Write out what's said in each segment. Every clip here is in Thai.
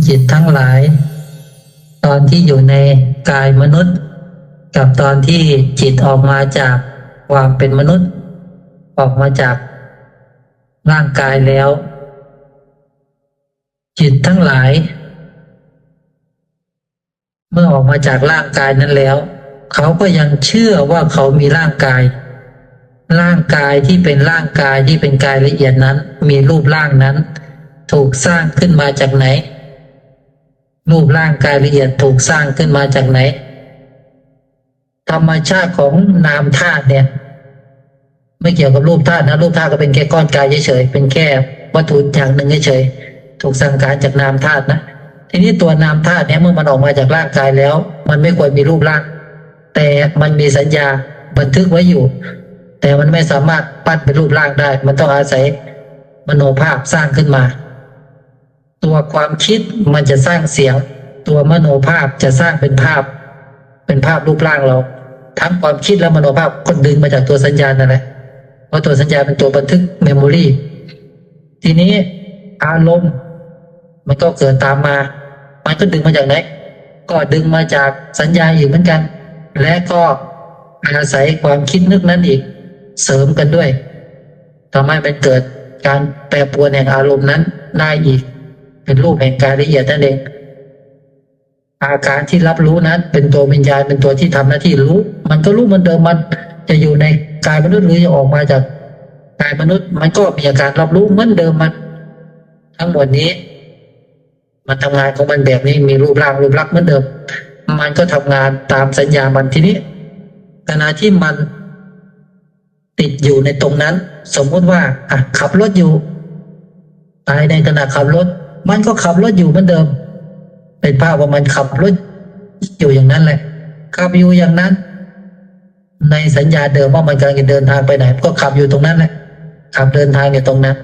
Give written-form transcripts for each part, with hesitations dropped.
จิตทั้งหลายตอนที่อยู่ในกายมนุษย์กับตอนที่จิตออกมาจากความเป็นมนุษย์ออกมาจากร่างกายแล้วจิตทั้งหลายเมื่อออกมาจากร่างกายนั้นแล้วเขาก็ยังเชื่อว่าเขามีร่างกายที่เป็นร่างกายที่เป็นกายละเอียดนั้นมีรูปร่างนั้นถูกสร้างขึ้นมาจากไหนรูปร่างกายละเอียดถูกสร้างขึ้นมาจากไหนธรรมชาติของนามธาตุเนี่ยไม่เกี่ยวกับรูปธาตุนะรูปธาตุก็เป็นแค่ก้อนกายเฉยๆเป็นแค่วัตถุอย่างหนึ่งเฉยๆถูกสั่งการจากนามธาตุนะทีนี้ตัวนามธาตุเนี่ยเมื่อมันออกมาจากร่างกายแล้วมันไม่ควรมีรูปร่างแต่มันมีสัญญาบันทึกไว้อยู่แต่มันไม่สามารถปั้นเป็นรูปร่างได้มันต้องอาศัยมโนภาพสร้างขึ้นมาตัวความคิดมันจะสร้างเสียงตัวมโนภาพจะสร้างเป็นภาพรูปร่างเราทั้งความคิดและมโนภาพก็ดึงมาจากตัวสัญญาณนั่นแหละเพราะตัวสัญญาเป็นตัวบันทึกเมมโมรีทีนี้อารมณ์มันก็เกิดตามมามันก็ดึงมาจากไหนก็ดึงมาจากสัญญาอีกเหมือนกันและก็อาศัยความคิดนึกนั้นอีกเสริมกันด้วยทำให้มันเกิดการแปรปรวนแห่งอารมณ์นั้นได้อีกเป็นรูปแห่งกายละเอียดนั่นเองอาการที่รับรู้นั้นเป็นตัววิญญาณเป็นตัวที่ทำหน้าที่รู้มันก็รู้เหมือนเดิมมันจะอยู่ในกายมนุษย์หรือจะออกมาจากกายมนุษย์มันก็มีอาการรับรู้เหมือนเดิมมันทั้งหมดนี้มันทำงานของมันแบบนี้มีรูปร่างรูปลักษณ์เหมือนเดิมมันก็ทำงานตามสัญญามันทีนี้ขณะที่มันติดอยู่ในตรงนั้นสมมติว่าขับรถอยู่ตายในขณะขับรถมันก็ขับรถอยู่เหมือนเดิมเป็นภาพว่ามันขับรถอยู่อย่างนั้นแหละขับอยู่อย่างนั้นในสัญญาเดิมว่ามันกำลังจะเดินทางไปไหนก็ขับอยู่ตรงนั้นแหละขับเดินทางอยู่ตรงนั้น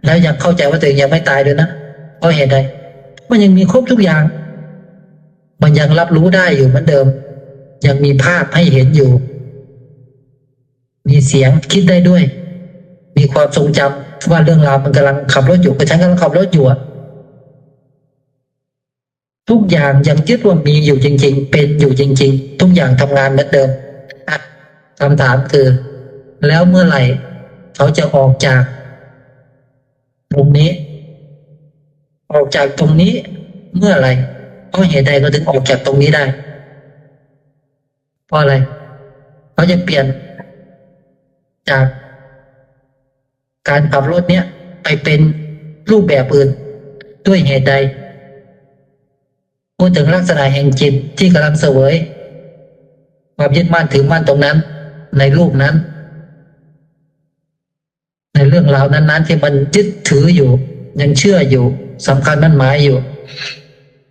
แล้วยังเข้าใจว่าตัวเองยังไม่ตายด้วยนะเพราะเหตุใดมันยังมีครบทุกอย่างมันยังรับรู้ได้อยู่เหมือนเดิมยังมีภาพให้เห็นอยู่มีเสียงคิดได้ด้วยมีความทรงจำว่าเรื่องราวมันกำลังขับรถอยู่กับฉันกำลังขับรถอยู่ทุกอย่างยังยึดว่ามีอยู่จริงๆเป็นอยู่จริงๆทุกอย่างทำงานเหมือนเดิมคำถามคือแล้วเมื่อไหร่เขาจะออกจากตรงนี้ออกจากตรงนี้เมื่อไหร่เพราะเหตุใดเขาถึงออกจากตรงนี้ได้เพราะอะไรเขาจะเปลี่ยนจากการขับรถเนี้ยไปเป็นรูปแบบอื่นด้วยเหตุใดพูดถึงลักษณะแห่งจิตที่กำลังเสวยความยึดมั่นถือมั่นตรงนั้นในรูปนั้นในเรื่องราวนั้นๆที่มันยึดถืออยู่ยังเชื่ออยู่สำคัญมั่นหมายอยู่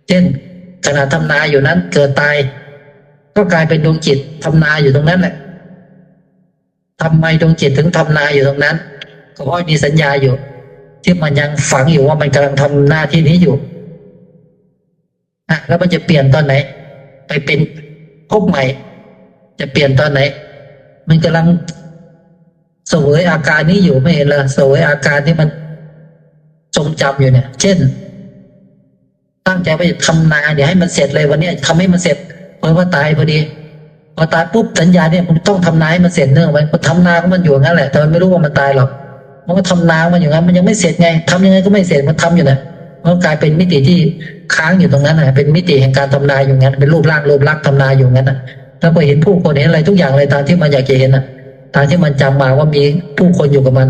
เช่นขณะทำนาอยู่นั้นเกิดตายก็กลายเป็นดวงจิตทำนาอยู่ตรงนั้นแหละทำไมดวงจิตถึงทำนาอยู่ตรงนั้นก็เพราะมีสัญญาอยู่ที่มันยังฝังอยู่ว่ามันกำลังทำหน้าที่นี้อยู่แล้วมันจะเปลี่ยนตอนไหนไปเป็นภพใหม่จะเปลี่ยนตอนไหนมันกำลังเสวยอาการนี้อยู่ไม่เห็นเหรอเสวยอาการที่มันทรงจำอยู่เนี่ยเช่นตั้งใจไปทำนาเดี๋ยวให้มันเสร็จเลยวันนี้ทำให้มันเสร็จเพราะว่าตายพอดีพอตายปุ๊บสัญญาเนี่ยมันต้องทำนาให้มันเสร็จเนื่องไว้พอทำนาก็มันอยู่งั้นแหละแต่มันไม่รู้ว่ามันตายหรอกมันก็ทำนามันอยู่งั้นมันยังไม่เสร็จไงทำยังไงก็ไม่เสร็จมันทำอยู่นะมันกลายเป็นมิติที่ค้างอยู่ตรงนั้นเป็นมิติแห่งการทำนาอยู่งั้นเป็นรูปร่างรูปลักษณ์ทำนาอยู่งั้นแล้วก็เห็นผู้คนเห็นอะไรทุกอย่างอะไรตามที่มันอยากจะเห็นตามที่มันจำมาว่ามีผู้คนอยู่กับมัน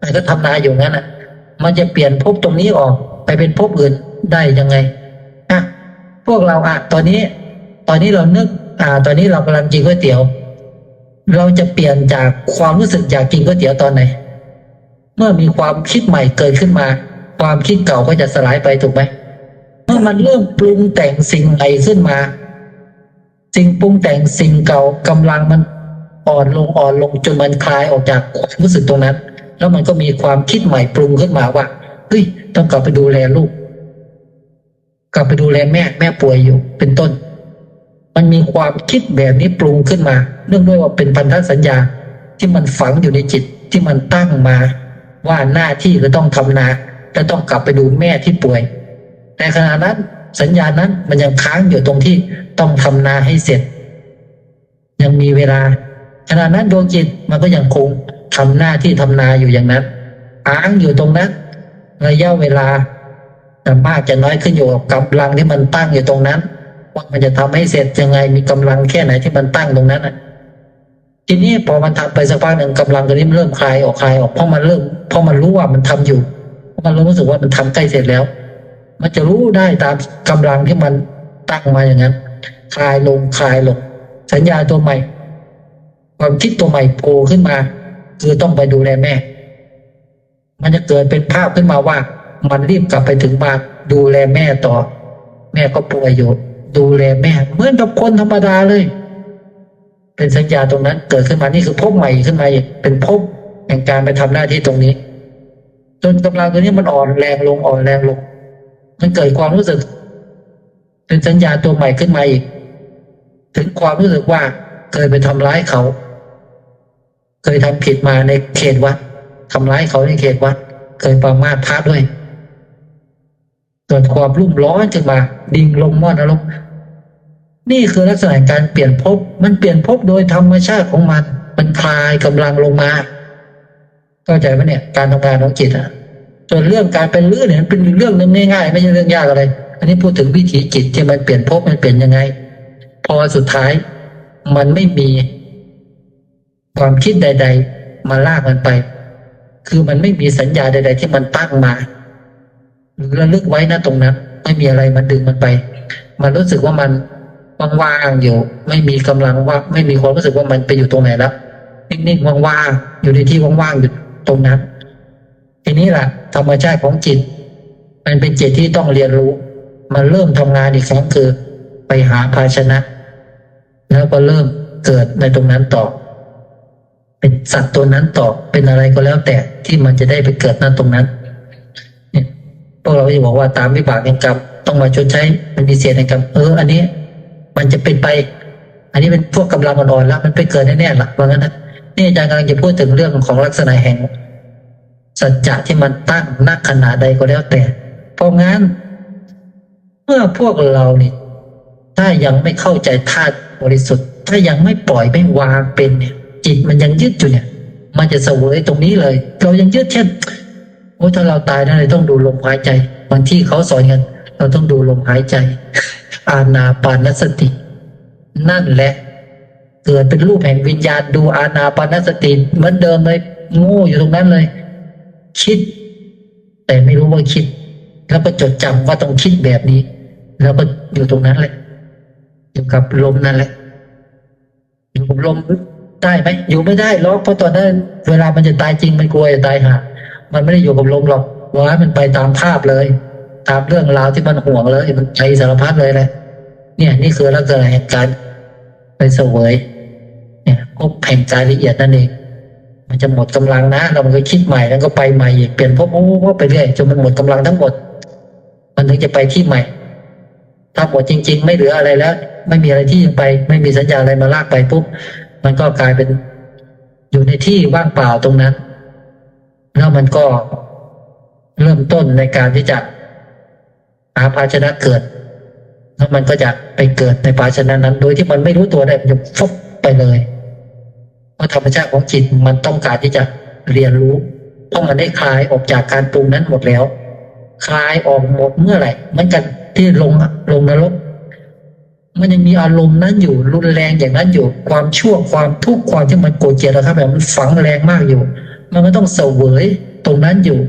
มันก็ทำนาอยู่งั้นมันจะเปลี่ยนภพตรงนี้ออกไปเป็นภพอื่นได้ยังไงพวกเราตอนนี้เรานึกตอนนี้เรากำลังกินก๋วยเตี๋ยวเราจะเปลี่ยนจากความรู้สึกอยากกินก๋วยเตี๋ยวตอนไหนเมื่อมีความคิดใหม่เกิดขึ้นมาความคิดเก่าก็จะสลายไปถูกไหมเมื่อมันเริ่มปรุงแต่งสิ่งใหม่ขึ้นมาสิ่งปรุงแต่งสิ่งเก่ากำลังมันอ่อนลงจนมันคลายออกจากความรู้สึกตรงนั้นแล้วมันก็มีความคิดใหม่ปรุงขึ้นมาว่าเฮ้ยต้องกลับไปดูแลลูกกลับไปดูแลแม่ป่วยอยู่เป็นต้นมันมีความคิดแบบนี้ปรุงขึ้นมาเนื่องด้วยว่าเป็นพันธสัญญาที่มันฝังอยู่ในจิตที่มันตั้งมาว่าหน้าที่ก็ต้องทำนา และต้องกลับไปดูแม่ที่ป่วยในขณะนั้นสัญญาณนั้นมันยังค้างอยู่ตรงที่ต้องทำนาให้เสร็จยังมีเวลาขณะนั้นดวงจิตมันก็ยังคงทำหน้าที่ทำนาอยู่อย่างนั้นค้างอยู่ตรงนั้นระยะเวลาจะมากจะน้อยขึ้นอยู่กับกำลังที่มันตั้งอยู่ตรงนั้นว่ามันจะทำให้เสร็จยังไงมีกำลังแค่ไหนที่มันตั้งตรงนั้นทีนี้พอมันทำไปสักพักหนึ่งกำลังตัวนี้มันเริ่มคลายออกเพราะมันรู้ว่ามันทำอยู่เพราะมันรู้สึกว่ามันทำใกล้เสร็จแล้วมันจะรู้ได้ตามกำลังที่มันตั้งมาอย่างนั้นคลายลงสัญญาตัวใหม่ความคิดตัวใหม่โผล่ขึ้นมาคือต้องไปดูแลแม่มันจะเกิดเป็นภาพขึ้นมาว่ามันรีบกลับไปถึงบ้านดูแลแม่ต่อแม่ก็ป่วยอยู่ดูแลแม่เหมือนกับคนธรรมดาเลยเป็นสัญญาตรงนั้นเกิดขึ้นมานี่คือภพใหม่ขึ้นมาอีกเป็นภพแห่งการไปทำหน้าที่ตรงนี้จนกำลังตัวนี้มันอ่อนแรงลงมันเกิดความรู้สึกเป็นสัญญาตัวใหม่ขึ้นมาอีกถึงความรู้สึกว่าเคยไปทำร้ายเขาเคยทำผิดมาในเขตวัดทำร้ายเขาในเขตวัดเคยประมาทพระด้วยเกิดความรุ่มร้อนขึ้นมาดิ่งลงหม้อนรกนี่คือลักษณะการเปลี่ยนภพมันเปลี่ยนภพโดยธรรมชาติของมันคลายกำลังลงมาเข้าใจไหมเนี่ยการทำงานของจิตส่วนเรื่องการเป็นลื้อเนี่ยเป็นเรื่องนึงง่ายๆไม่ใช่เรื่องยากอะไรอันนี้พูดถึงวิถีจิตที่มันเปลี่ยนภพมันเปลี่ยนยังไงพอสุดท้ายมันไม่มีความคิดใดๆมาลากมันไปคือมันไม่มีสัญญาใดๆที่มันตั้งมาหรือระลึกไว้นะตรงนั้นไม่มีอะไรมันดึงมันไปมันรู้สึกว่ามันว่างๆอยู่ไม่มีกำลังว่าไม่มีความรู้สึกว่ามันไปอยู่ตรงไหนแล้วนิ่งๆว่างๆอยู่ในที่ว่างๆอยู่ตรงนั้นทีนี้ล่ะธรรมชาติของจิตมันเป็นจิตที่ต้องเรียนรู้มันเริ่มทำงานอีกครั้งคือไปหาภาชนะแล้วก็เริ่มเกิดในตรงนั้นต่อเป็นสัตว์ตัวนั้นต่อเป็นอะไรก็แล้วแต่ที่มันจะได้ไปเกิดนั้นตรงนั้นเนี่ยพวกเราจะบอกว่าตามวิบากแห่งกรรมต้องมาชดใช้มันมีเศษแห่งกรรมอันนี้มันจะเป็นไปอันนี้เป็นพวกกำลังอ่อนๆแล้วมันไปเกิดแน่ๆหลักว่างั้นนะนี่อาจารย์กำลังจะพูดถึงเรื่องของลักษณะแห่งสัจจะที่มันตั้งนักขนาดใดก็แล้วแต่เพราะงั้นเมื่อพวกเรานี่ถ้ายังไม่เข้าใจธาตุบริสุทธิ์ถ้ายังไม่ปล่อยไม่วางเป็นเนี่ยจิตมันยังยึดอยู่เนี่ยมันจะเสวยตรงนี้เลยเรายังยึดเช่นถ้าเราตายนะเราต้องดูลมหายใจบางที่เขาสอนกันเราต้องดูลมหายใจอานาปานสตินั่นแหละเกิดเป็นรูปแห่งวิญญาณดูอานาปานสติเหมือนเดิมเลยโง่อยู่ตรงนั้นเลยคิดแต่ไม่รู้ว่าคิดแล้วก็จดจำว่าต้องคิดแบบนี้แล้วก็อยู่ตรงนั้นแหละอยู่กับลมนั่นแหละอยู่กับลมได้ไหมอยู่ไม่ได้หรอกเพราะตอนนั้นเวลามันจะตายจริงมันกลัวจะตายห่ามันไม่ได้อยู่กับลมหรอกว่ามันไปตามภาพเลยตามเรื่องราวที่มันห่วงเลยมันใจสารพัดเลยแหละเนี่ยนี่คือลักษณะแห่งการไปเสวยเนี่ยพบแห่งใจละเอียดนั่นเองมันจะหมดกำลังนะเรามันก็คิดใหม่แล้วก็ไปใหม่อีกเปลี่ยนพบไปเรื่อยจนมันหมดกำลังทั้งหมดมันถึงจะไปที่ใหม่ถ้าหมดจริงๆไม่เหลืออะไรแล้วไม่มีอะไรที่ยังไปไม่มีสัญญาอะไรมาลากไปปุ๊บมันก็กลายเป็นอยู่ในที่ว่างเปล่าตรงนั้นแล้วมันก็เริ่มต้นในการที่จะหาภาชนะเกิดแล้วมันก็จะไปเกิดในภาชนะนั้นโดยที่มันไม่รู้ตัวได้มันจะฟุบไปเลยเพราะธรรมชาติของจิตมันต้องการที่จะเรียนรู้เพราะมันได้คลายออกจากการปรุงนั้นหมดแล้วคลายออกหมดเมื่อไหร่เหมือนกันที่ลงนรกมันยังมีอารมณ์นั้นอยู่รุนแรงอย่างนั้นอยู่ความชั่วความทุกข์ความที่มันโกรธเกลียดนะครับแบบมันฝังแรงมากอยู่มันก็ต้องเสวยตรงนั้นอยู่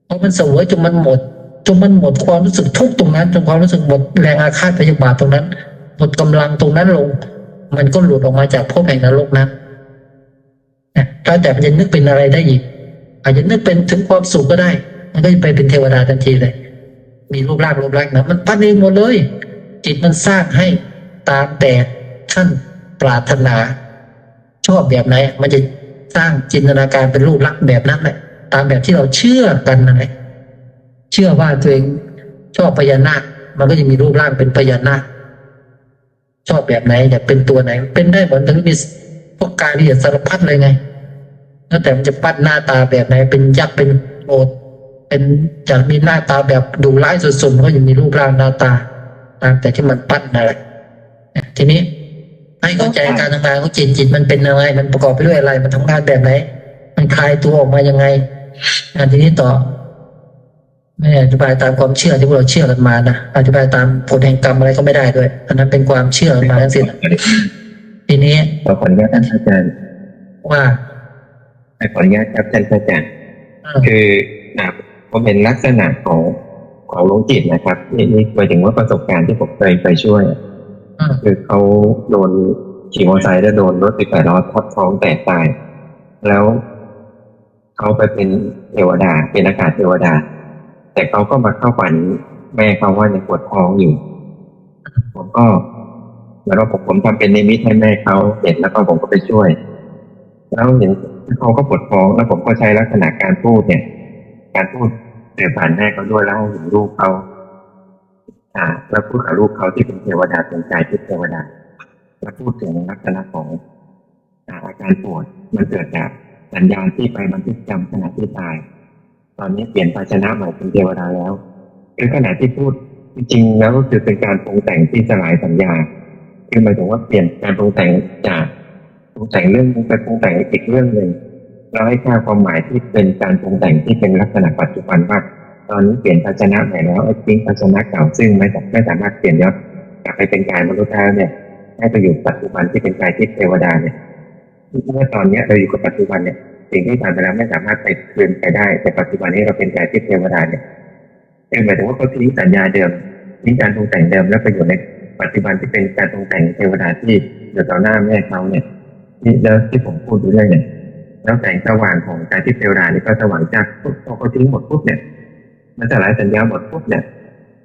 เพราะมันเสวยจนมันหมดความรู้สึกทุกข์ตรงนั้นจนความรู้สึกหมดแรงอาฆาตพยาบาทตรงนั้นหมดกำลังตรงนั้นลงมันก็หลุดออกมาจากภพแห่งนรกนั้นแล้วแต่มันจะนึกเป็นอะไรได้อีกอาจจะนึกเป็นถึงความสุขก็ได้มันก็จะไปเป็นเทวดาทันทีเลยมีรูปร่างนะมันปั้นเองหมดเลยจิตมันสร้างให้ตามแต่ท่านปรารถนาชอบแบบไหนมันจะสร้างจินตนาการเป็นรูปลักษณ์แบบนั้นแหละตามแบบที่เราเชื่อกันนั่นแหละเชื่อว่าตัวเองชอบพญานาคมันก็จะมีรูปร่างเป็นพญานาคชอบแบบไหนอยากเป็นตัวไหนเป็นได้หมดทั้งมีพวกกายละเอียดสารพัดเลยไงแล้วแต่มันจะปั้นหน้าตาแบบไหนเป็นยักษ์เป็นโอด เป็นจะมีหน้าตาแบบดุร้ายสุดๆมันก็ยังมีรูปร่างหน้าตาตามแต่ที่มันปั้นนั่นแหละทีนี้ให้เข้าใจการทำงานของจิตมันเป็นยังไงมันประกอบไปด้วยอะไร มันทำงานแบบไหนมันคลายตัวออกมายังไงทีนี้ต่อไม่อธิบายตามความเชื่อที่พวกเราเชื่อกันมานะอธิบายตามผลแห่งกรรมอะไรก็ไม่ได้ด้วยอันนั้นเป็นความเชื่อมาทั้งสิ้นทีนี้ขออนุญาตท่านอาจารย์ว่าขออนุญาตครับท่านอาจารย์คือผมเห็นลักษณะของลงจิตนะครับนี่หมายถึงว่าประสบการณ์ที่ผมเคยไปช่วยคือเขาโดนขี่มอเตอร์ไซค์แล้วโดนรถ18 ล้อทับท้องแตกตายแล้วเขาไปเป็นเทวดาเป็นอากาศเทวดาแต่เขาก็มาเข้าฝันแม่เขาว่ายังปวดท้องอยู่ผมก็แล้วผมทำเป็นนิมิตให้แม่เขาเห็นแล้วก็ผมก็ไปช่วยแล้วเห็นเขาก็ปวดท้องแล้วผมก็ใช้ลักษณะการพูดเนี่ยการพูดสื่อผ่านแม่เขาด้วยแล้วให้เห็นลูกเขาแล้วพูดกับลูกเขาที่เป็นเทวดาเป็นกายที่เทวดาแล้วพูดถึงลักษณะของอาการปวดมันเกิดจากสัญญาณที่ไปบันทึกจำขณะที่ตายตอนนี้เปลี่ยนภาชนะใหม่เป็นเทวดาแล้วคือขณะที่พูดจริงๆแล้วก็คือเป็นการปรุงแต่งที่สลายสัญญาคือหมายถึงว่าเปลี่ยนการปรุงแต่งจากปรุงแต่งเรื่องนึงไปปรุงแต่งอีกเรื่องหนึ่งเราให้ค่าความหมายที่เป็นการปรุงแต่งที่เป็นลักษณะปัจจุบันว่าตอนนี้เปลี่ยนภาชนะใหม่แล้วทิ้งภาชนะเก่าซึ่งไม่สามารถเปลี่ยนย้อนกลับไปเป็นกายมนุษย์ได้เนี่ยให้ไปอยู่ปัจจุบันที่เป็นกายทิพย์เทวดาเนี่ยเมื่อตอนนี้เราอยู่กับปัจจุบันเนี่ยสิ่งที่ผ่านไปแล้วไม่สามารถไปคืนไปได้แต่ปัจจุบันนี้เราเป็นกายทิพย์เทวดาเนี่ยหมายถึงว่าเขาทิ้งสัญญาเดิมทิ้งการปรุงแต่งเดิมแล้วไปอยู่ในปัจจุบันที่เป็นการปรุงแต่งเทวดาที่อยู่ต่อหน้าแม่เขาเนี่ยนี่แล้วที่ผมพูดอยู่เรื่อยเนี่ยแล้วแสงสว่างของกายทิพย์เทวดานี่ก็สว่างจ้าพอเขาทิ้งหมดปุ๊บเนี่ยมันสลายสัญญาหมดปุ๊บเนี่ย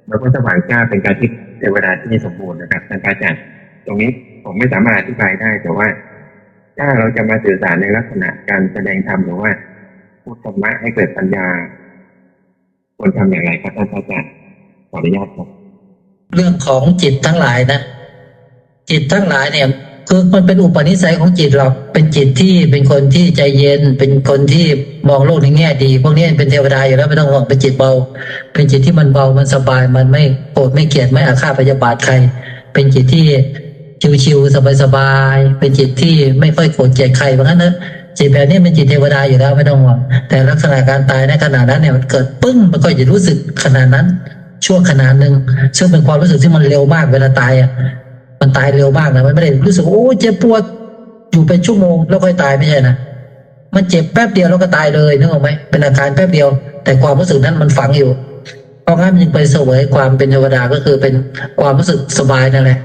มันก็สว่างจ้าเป็นกายทิพย์เทวดาที่สมบูรณ์นะครับท่านอาจารย์ตรงนี้ผมไม่สามารถอธิบายได้แต่ว่าถ้าเราจะมาสื่อสารในลักษณะการแสดงธรรมหรือว่าพูดธรรมะให้เกิดปัญญาควรทำอย่างไรครับท่านอาจารย์ขออนุญาตครับเรื่องของจิตทั้งหลายนะจิตทั้งหลายเนี่ยคือมันเป็นอุปนิสัยของจิตเราเป็นจิตที่เป็นคนที่ใจเย็นเป็นคนที่มองโลกในแง่ดีพวกนี้เป็นเทวดาอยู่แล้วไม่ต้องห่วงเป็นจิตเบาเป็นจิตที่มันเบามันสบายมันไม่โกรธไม่เกลียดไม่อาฆาตพยาบาทใครเป็นจิตที่ชิวๆสบายๆเป็นจิตที่ไม่ค่อยโกรธเกลียดใครเพราะงั้นนะจิตแบบนี้เป็นจิตเทวดาอยู่แล้วไม่ต้องห่วงแต่ลักษณะการตายในขณะนั้นเนี่ยมันเกิดปึ้งมันก็จะรู้สึกขนาดนั้นช่วงขนาดหนึ่งซึ่งเป็นความรู้สึกที่มันเร็วมากเวลาตายมันตายเร็วมากนะมันไม่ได้รู้สึกโอ้เจ็บปวดอยู่เป็นชั่วโมงแล้วค่อยตายไม่ใช่นะมันเจ็บแป๊บเดียวแล้วก็ตายเลยนึกออกไหมเป็นอาการแป๊บเดียวแต่ความรู้สึกนั้นมันฝังอยู่เพราะงั้นมันจึงไปเสวยความเป็นเทวดาก็คือเป็นความรู้สึกสบายนั่นแหละ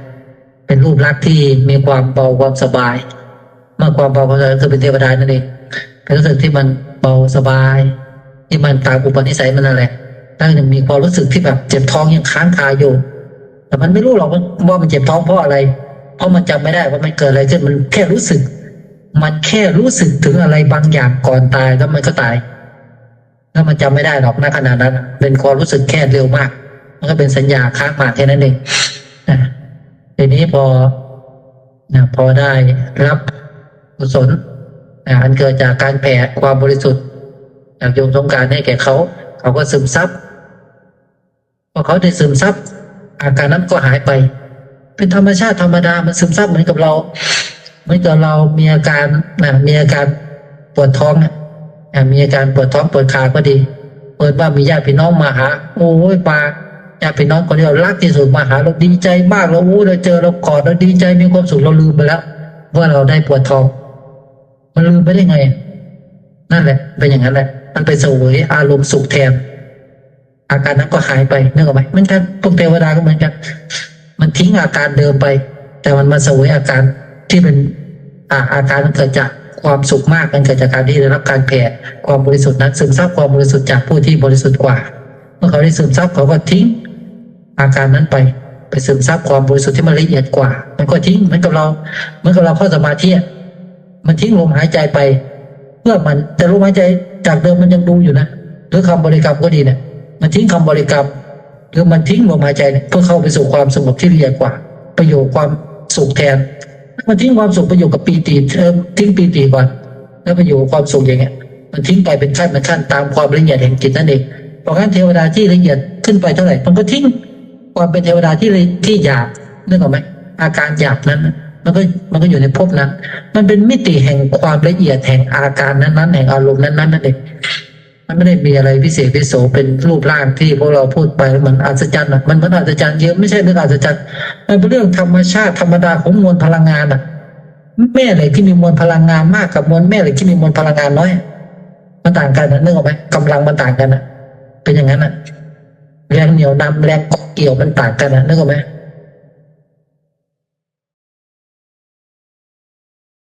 เป็นรูปลักษณ์ที่มีความเบาความสบายเมื่อความเบาความสบายคือเป็นเทวดานั่นเองเป็นรู้สึกที่มันเบาสบายที่มันตามอุปนิสัยมันนั่นแหละแล้วยังมีความรู้สึกที่แบบเจ็บท้องยังค้างคาอยู่แต่มันไม่รู้หรอกว่ามันเจ็บท้องเพราะอะไรเพราะมันจำไม่ได้ว่ามันเกิดอะไรขึ้นมันแค่รู้สึกถึงอะไรบางอย่างก่อนตายแล้วมันก็ตายแล้วมันจำไม่ได้หรอกณขณะนั้นเป็นความรู้สึกแค่เร็วมากมันก็เป็นสัญญาค้างมาแค่นั้นเองทีนี้พอได้รับกุศลอันเกิดจากการแผ่ความบริสุทธิ์จากโยมสงกรานต์ให้แก่เขาก็ซึมซับพอเขาได้ซึมซับอาการนั้นก็หายไปเป็นธรรมชาติธรรมดามันซึมซับเหมือนกับเรามีอาการปวดท้องมีอาการปวดท้องปวดขาก็ดีเปิดว่ามีญาติพี่น้องมาหาโอ้ยปาญาติพี่น้องคนที่เรารักที่สุดมาหาเราดีใจมากเราเราเจอเรากอดเราดีใจมีความสุขเราลืมไปแล้วว่าเราได้ปวดท้องมันลืมไปได้ไงนั่นแหละเป็นอย่างนั้นแหละมันไปเสวยอารมณ์สุขแทนอาการนั้นก็หายไปนึกออกไหมเหมือนกันพวกเทวดาก็เหมือนกันมันทิ้งอาการเดิมไปแต่มันมาเสวยอาการที่เป็นอาการมันเกิดจากความสุขมากมันเกิดจากการที่ได้รับการแผ่ความบริสุทธิ์นั้นซึมซับความบริสุทธิ์จากผู้ที่บริสุทธิ์กว่าเมื่อเขาได้ซึมซับเขาก็ทิ้งอาการนั้นไปซึมซับความบริสุทธิ์ที่มันละเอียดกว่ามันก็ทิ้งเหมือนกับเราเข้าสมาธิมันทิ้งลมหายใจไปเพื่อมันแต่ลมหายใจจากเดิมมันยังดูอยู่นะหรือคำบริกรรมก็ดีเนี่ยมันทิ้งคำบริกรรมหรือมันทิ้งลมหายใจเพื่อเข้าไปสู่ความสงบที่ละเอียดกว่าประโยชน์ความสุขแทนมันทิ้งความสุขประโยชน์กับปีติทิ้งปีติก่อนแล้วประโยชน์ความสุขอย่างเงี้ยมันทิ้งไปเป็นขั้นตามความละเอียดแห่งจิตนั่นเอง เพราะงั้นเทวดาที่ละเอียดขึ้นไปเท่าไหร่มันก็ทิ้งความเป็นเทวดาที่หยาบนึกออกไหมอาการหยาบนั้นมันก็อยู่ในภพนั้นมันเป็นมิติแห่งความละเอียดแห่งอาการนั้นๆแห่งอารมณ์นั้นๆนั่นเองมันไม่ได้มีอะไรพิเศษพิโสเป็นรูปร่างที่พวกเราพูดไปมันอัศจรรย์มันอัศจรรย์เยอะไม่ใช่เรื่องอัศจรรย์มันเป็นเรื่องธรรมชาติธรรมดาของมวลพลังงานแม่เหล็กที่มีมวลพลังงานมากกับมวลแม่เหล็กที่มีมวลพลังงานน้อยมันต่างกันนึกออกไหมกำลังมันต่างกันเป็นอย่างนั้นแรงเหนี่ยวนำแรงเกาะเกี่ยวมันต่างกันนึกออกไหม